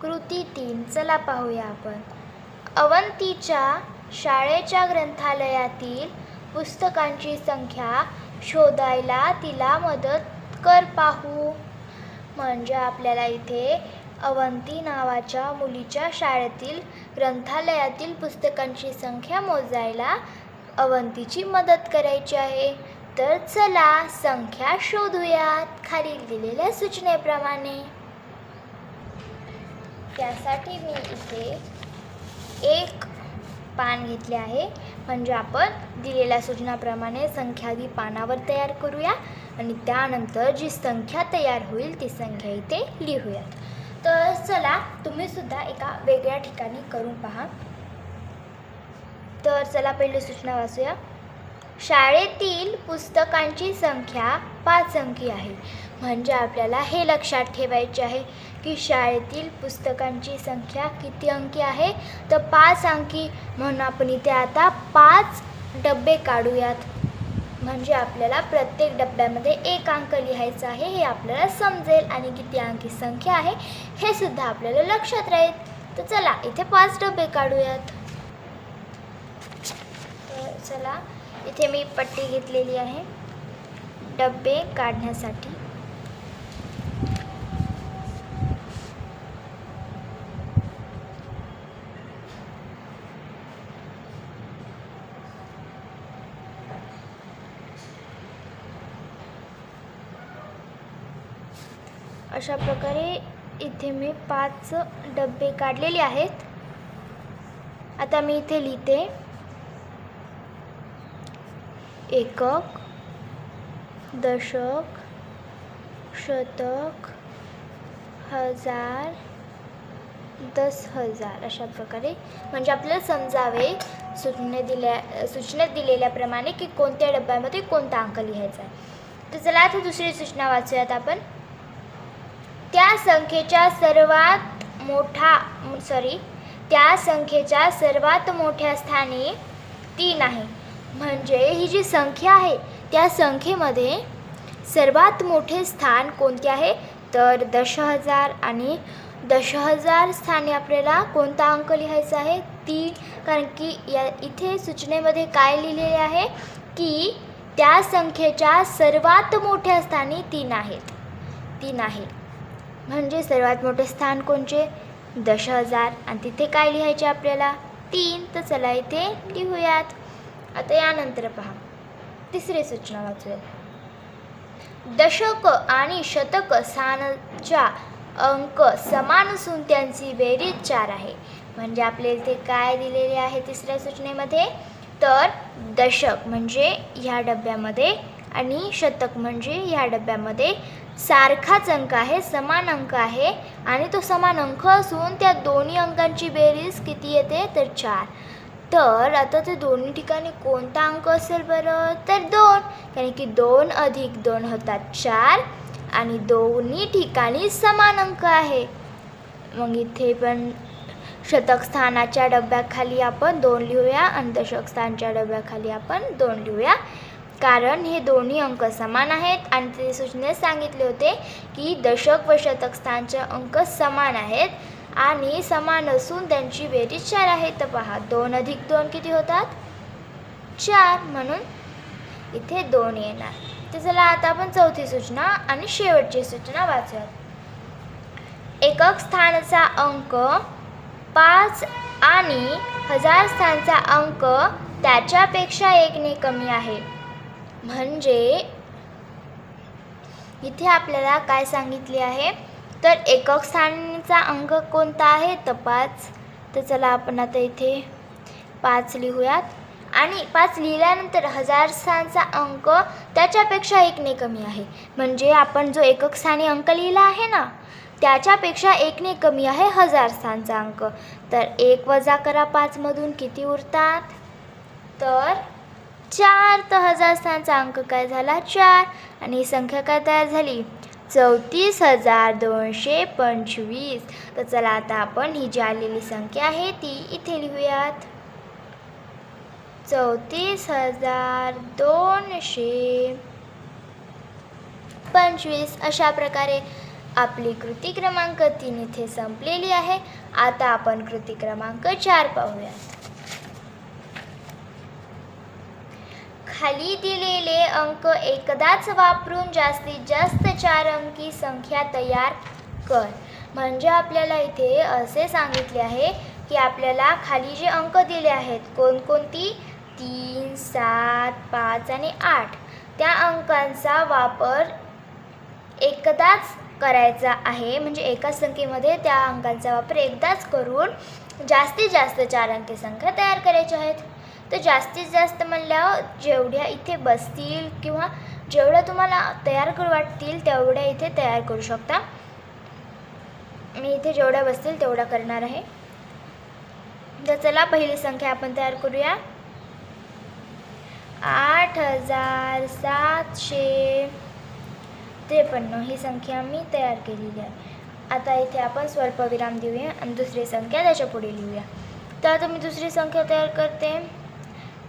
कृती 3 चला पाहूया आपण. अवंतीच्या शाळेच्या ग्रंथालयातील पुस्तकांची संख्या शोधायला तिला मदत कर पाहू. म्हणजे आपल्याला इथे अवंती नावाच्या मुलीच्या शाळेतील ग्रंथालयातील पुस्तकांची संख्या मोजायला अवंतीची मदत करायची आहे. तर चला संख्या शोधूयात खालील दिलेल्या सूचनेप्रमाणे. त्यासाठी मी इथे एक पान घेतले आहे. म्हणजे आपण दिलेल्या सूचनाप्रमाणे संख्या आधी पानावर तयार करूया आणि त्यानंतर जी संख्या तयार होईल ती संख्या इथे लिहूयात. तर चला तुम्ही सुद्धा एका वेगळ्या ठिकाणी करून पहा. तर चला पहिली सूचना वाचूया. शाळेतील पुस्तकांची संख्या 5 अंकी आहे. म्हणजे आपल्याला हे लक्षात ठेवायचे आहे की शाळेतील पुस्तकांची संख्या किती अंकी आहे, तर 5 अंकी. म्हणून आपण इथे आता 5 डबे काढूयात. म्हणजे आपल्याला प्रत्येक डब्यामध्ये 1 अंक लिहायचा आहे हे आपल्याला समजेल आणि किती अंकी संख्या आहे हे सुद्धा आपल्याला लक्षात राहील. तर चला इथे 5 डबे काढूयात. तर चला इथे मी पट्टी घेतलेली आहे डबे काढण्यासाठी. अशा प्रकारे इथे मी 5 डबे काढलेले आहेत. आता मी इथे लिहिते एकक, दशक, शतक, हजार, 10,000 अशा प्रकारे. म्हणजे आपल्याला समजावे सूचनेत दिलेल्याप्रमाणे की कोणत्या डब्यामध्ये कोणता अंक लिहायचा आहे. तर चला आता दुसरी सूचना वाचूयात आपण. त्या संख्येच्या सर्वात मोठ्या स्थानी 3 आहे. म्हणजे ही जी संख्या आहे त्या संख्येमध्ये सर्वात मोठे स्थान कोणते आहे, तर 10,000. आणि 10,000 स्थानी आपल्याला कोणता अंक लिहायचा आहे, 3. कारण की इथे सूचनेमध्ये काय लिहिलेले आहे की त्या संख्येच्या सर्वात मोठ्या स्थानी 3 आहे. म्हणजे सर्वात मोठे स्थान कोणचे, 10,000. आणि तिथे काय लिहायचे आपल्याला, 3. तर चला इथे लिहूयात. आता यानंतर पहा तिसरी सूचना वाचूया. दशक आणि शतक स्थानाच्या अंक समान असून त्यांची बेरीज 4 आहे. म्हणजे आपल्या इथे काय दिलेले आहे तिसऱ्या सूचनेमध्ये, तर दशक म्हणजे ह्या डब्यामध्ये आणि शतक म्हणजे ह्या डब्यामध्ये सारखाच अंक आहे, समान अंक आहे. आणि तो समान अंक असून त्या दोन्ही अंकांची बेरीज किती येते, तर 4. तर आता ते दोन्ही ठिकाणी कोणता अंक असेल बरं, तर 2. कारण की 2 अधिक 2 होतात 4 आणि दोन्ही ठिकाणी समान अंक आहे. मग इथे पण शतक स्थानाच्या डब्याखाली आपण 2 लिहूया आणि दशक स्थानाच्या डब्याखाली आपण 2 लिहूया. कारण हे दोन्ही अंक समान आहेत आणि ते सूचनेत सांगितले होते की दशक व शतक स्थानाचे अंक समान आहेत आणि समान असून त्यांची बेरीज 4 आहे. तर पहा 2 अधिक 2 किती होतात, 4. म्हणून इथे 2 येणार. तर चला आता आपण चौथी सूचना आणि शेवटची सूचना वाचूयात. एकक स्थानाचा अंक 5 आणि 1000 स्थानाचा अंक त्याच्यापेक्षा 1 ने कमी आहे. म्हणजे इथे आपल्याला काय सांगितले आहे, तर एकक स्थानाचा अंक कोणता आहे, तर 5. तर चला आपण आता इथे 5 लिहूयात. आणि 5 लिहिल्यानंतर 1000 स्थानाचा अंक त्याच्यापेक्षा 1 ने कमी आहे. म्हणजे आपण जो एकक स्थानी अंक लिहिला आहे ना त्याच्यापेक्षा 1 ने कमी आहे 1000 स्थानाचा अंक. तर 1 वजा करा 5 मधून किती उरतात, तर 4. तर 1000 स्थानाचा अंक काय झाला, 4. आणि ही संख्या काय तयार झाली, 34,225. तर चला आता आपण ही जी आलेली संख्या आहे ती इथे लिहूयात. 34,225. अशा प्रकारे आपली कृती क्रमांक 3 इथे संपलेली आहे. आता आपण कृती क्रमांक 4 पाहूया. खाली दिलेले अंक एकदाच वापरून जास्तीत जास्त 4 अंकी संख्या तयार कर. म्हणजे आपल्याला इथे असे सांगितले आहे की आपल्याला खाली जे अंक दिले आहेत कोणकोणती 3, 7, 5 आणि 8 त्या अंकांचा वापर एकदाच करायचा आहे. म्हणजे एकाच संख्येमध्ये त्या अंकांचा वापर एकदाच करून जास्तीत जास्त 4 अंकी संख्या तयार करायची आहेत. तर जास्तीत जास्त म्हणल्यावर जेवढ्या इथे बसतील किंवा जेवढ्या तुम्हाला तयार करू वाटतील तेवढ्या इथे तयार करू शकता. मी इथे जेवढ्या बसतील तेवढा करणार आहे. तर चला पहिली संख्या आपण तयार करूया. 8753 ही संख्या मी तयार केलेली आहे. आता इथे आपण स्वल्पविराम देऊया आणि दुसरी संख्या त्याच्या पुढे लिहूया. तर आता मी दुसरी संख्या तयार करते.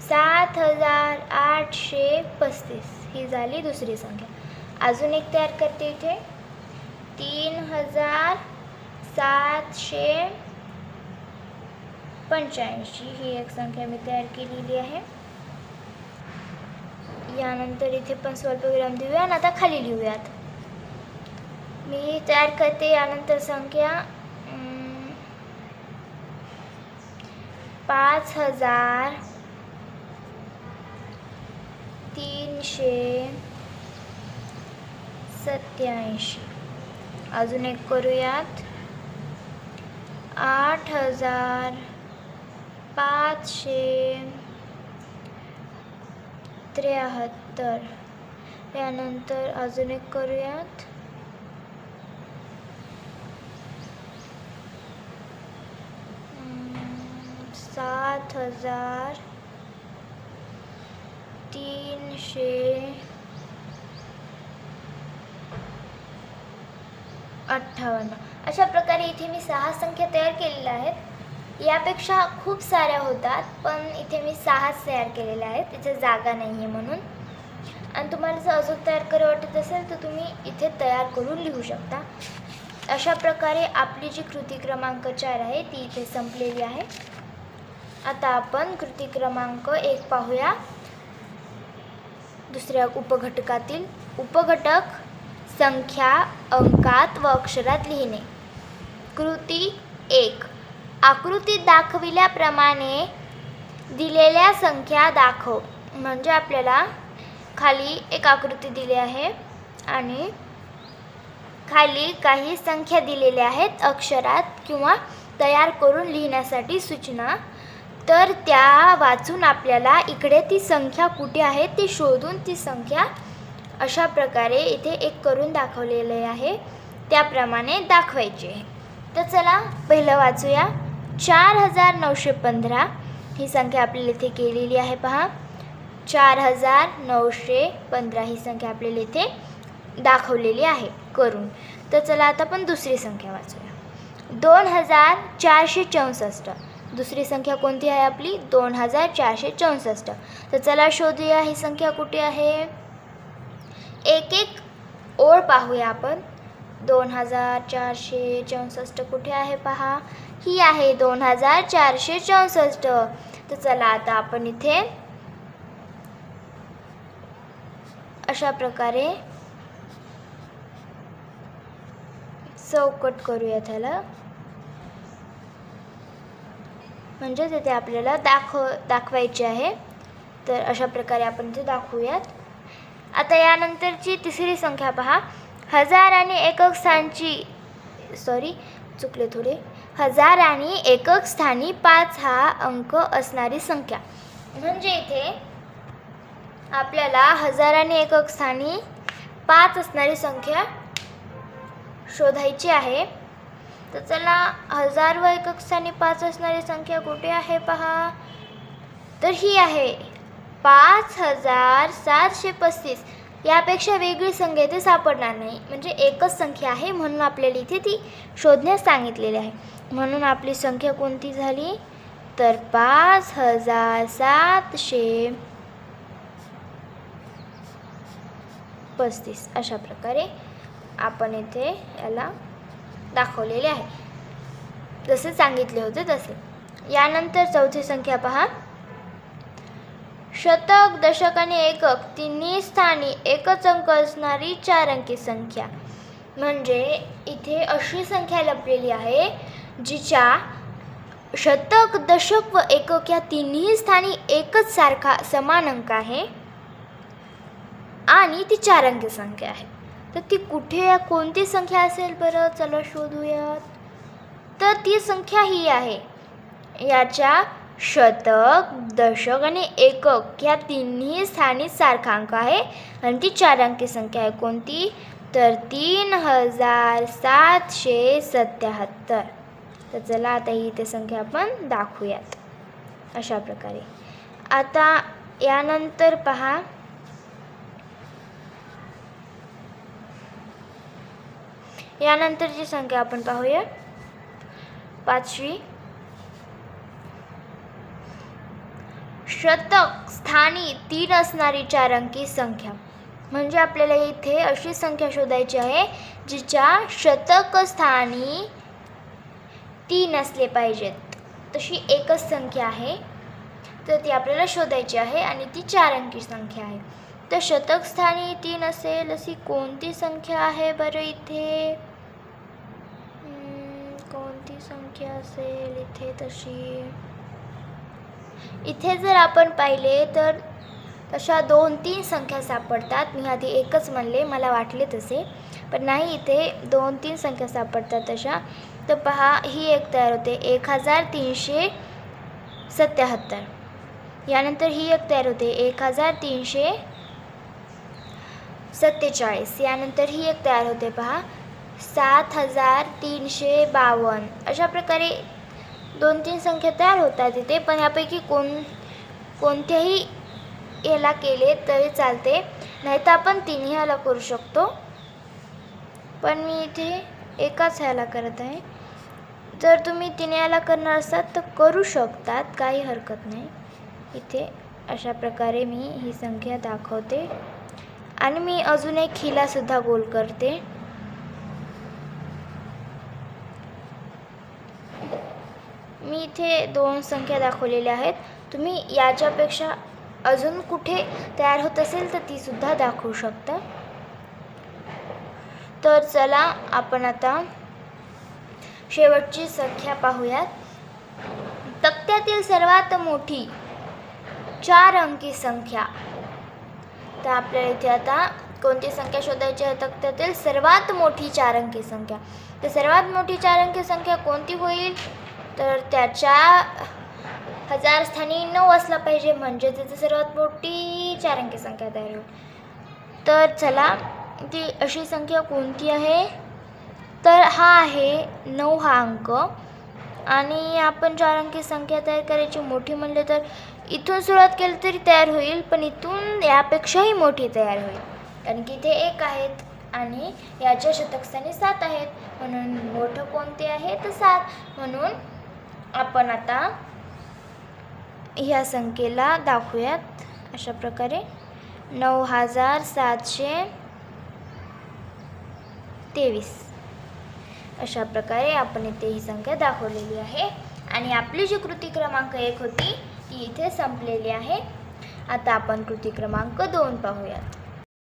7835 ही झाली दुसरी संख्या. अजून एक तयार करते इथे 3785 ही एक संख्या मी तयार केलेली आहे. यानंतर इथे पण स्वल्पविराम देऊया आणि आता खाली लिहूयात. मी तयार करते यानंतर संख्या 5387. अजून एक करूयात 8573. यानंतर अजून एक करूयात 7358. अशा प्रकारे इथे मी 6 संख्या तयार केलेल्या आहेत. यापेक्षा खूप साऱ्या होतात पण इथे मी 6च तयार केलेल्या आहेत. तिथे जागा नाही आहे म्हणून. आणि तुम्हाला जर अजून तयार करू वाटत असेल तर तुम्ही इथे तयार करून लिहू शकता. अशा प्रकारे आपली जी कृती क्रमांक 4 आहे ती इथे संपलेली आहे. आता आपण कृती क्रमांक 1 पाहूया. दुसऱ्या उपघटकातील उपघटक संख्या अंकात व अक्षरात लिहिणे. कृती 1. आकृतीत दाखविल्याप्रमाणे दिलेल्या संख्या दाखव. म्हणजे आपल्याला खाली एक आकृती दिली आहे आणि खाली काही संख्या दिलेल्या आहेत अक्षरात किंवा तयार करून लिहिण्यासाठी सूचना. तर त्या वाचून आपल्याला इकडे ती संख्या कुठे आहे ते शोधून ती संख्या अशा प्रकारे इथे एक करून दाखवलेले आहे त्याप्रमाणे दाखवायचे. तर चला पहिलं वाचूया. 4915 ही संख्या आपल्याला इथे केलेली आहे. पहा 4915 ही संख्या आपल्याला इथे दाखवलेली आहे करून. तर चला आता आपण दुसरी संख्या वाचूया. 2464. दुसरी संख्या कोणती आहे आपली 2464. तर चला शोधूया ही संख्या कुठे आहे. एक एक ओळ पाहूया आपण. 2464 कुठे आहे पहा. ही आहे 2464. तर चला आता आपण इथे अशा प्रकारे चौकट करूया त्याला. म्हणजे तिथे आपल्याला दाखवायचे आहे. तर अशा प्रकारे आपण इथे दाखवूयात. आता यानंतरची तिसरी संख्या पहा. हजार आणि एकक स्थानी 5 हा अंक असणारी संख्या. म्हणजे इथे आपल्याला हजार आणि एकक स्थानी 5 असणारी संख्या शोधायची आहे. तर चला 1000 व एकक स्थानी 5 असणारी संख्या कुठे आहे पहा. तर ही आहे 5735. यापेक्षा वेगळी संख्या इथे सापडणार नाही. म्हणजे एकच संख्या आहे म्हणून आपल्याला इथे ती शोधण्यास सांगितलेली आहे. म्हणून आपली संख्या कोणती झाली तर 5735. अशा प्रकारे आपण इथे याला दाखवलेले आहे, जसे सांगितले होते तसे. यानंतर चौथी संख्या पहा. शतक, दशक आणि एकक तिन्ही स्थानी एकच अंक असणारी 4 अंकी संख्या. म्हणजे इथे अशी संख्या लपलेली आहे जिच्या शतक, दशक व एकक या तिन्ही स्थानी एकच सारखा समान अंक आहे आणि ती 4 अंकी संख्या आहे. तर ती कुठे कोणती संख्या असेल बरं, चला शोधूयात. तर ती संख्या ही आहे. याच्या शतक, दशक आणि एकक या तिन्ही स्थानी सारखा अंक आहे आणि ती 4 अंकी संख्या आहे. कोणती? तर 3777. तर चला आता ही इथे संख्या आपण दाखवूयात अशा प्रकारे. आता यानंतर पहा. यानंतरची संख्या आपण पाहूया. 5वी. शतक स्थानी 3 असणारी 4 अंकी संख्या. म्हणजे आपल्याला इथे अशी संख्या शोधायची आहे जिच्या शतक स्थानी 3 असले पाहिजेत. तशी एकच संख्या आहे, तर ती आपल्याला शोधायची आहे आणि ती 4 अंकी संख्या आहे. तर शतक स्थानी 3 असेल अशी कोणती संख्या आहे बरं इथे? कोणती संख्या असेल इथे तशी? इथे जर आपण पाहिले तर तशा 2-3 संख्या सापडतात. मी आधी एकच म्हणले, मला वाटले तसे, पण नाही, इथे 2-3 संख्या सापडतात तशा. तर पहा, ही एक तयार होते 1377. यानंतर ही एक तयार होते 1347. यानंतर ही एक तयार होते पहा 7352. अशा प्रकारे 2-3 संख्या तयार होतात इथे. पण यापैकी कोणत्याही याला केले तरी चालते, नाही तर आपण तिन्ही ह्याला करू शकतो. पण मी इथे एकाच ह्याला करत आहे. जर तुम्ही तिन्ही ह्याला करणार असाल तर करू शकतात, काही हरकत नाही. इथे अशा प्रकारे मी ही संख्या दाखवते आणि मी अजून एक हिलासुद्धा गोल करते. मी इथे 2 संख्या दाखवलेल्या आहेत. तुम्ही याच्यापेक्षा अजून कुठे तयार होत असेल तर ती सुद्धा दाखवू शकता. तर चला आपण आता शेवटची संख्या पाहूयात. तक्त्यातील सर्वात मोठी 4 अंकी संख्या. तर आपल्याला इथे आता कोणती संख्या शोधायची आहे? तक्त्यातील सर्वात मोठी 4 अंकी संख्या. तर सर्वात मोठी 4 अंकी संख्या कोणती होईल? तर त्याच्या हजार स्थानी 9 असला पाहिजे, म्हणजे त्याची सर्वात मोठी 4 अंकी संख्या तयार होईल. तर चला, ती अशी संख्या कोणती आहे? तर हा आहे 9 हा अंक. आणि आपण 4 अंकी संख्या तयार करायची मोठी म्हणले तर इथून सुरुवात केली तरी तयार होईल, पण इथून यापेक्षाही मोठी तयार होईल, कारण की इथे 1 आहेत आणि याच्या शतकस्थानी 7 आहेत. म्हणून मोठं कोणते आहे? तर 7. म्हणून आपण आता ह्या संख्येला दाखवूयात अशा प्रकारे 9723. अशा प्रकारे आपण इथे ही संख्या दाखवलेली आहे आणि आपली जी कृती क्रमांक 1 होती ती इथे संपलेली आहे. आता आपण कृती क्रमांक 2 पाहूयात.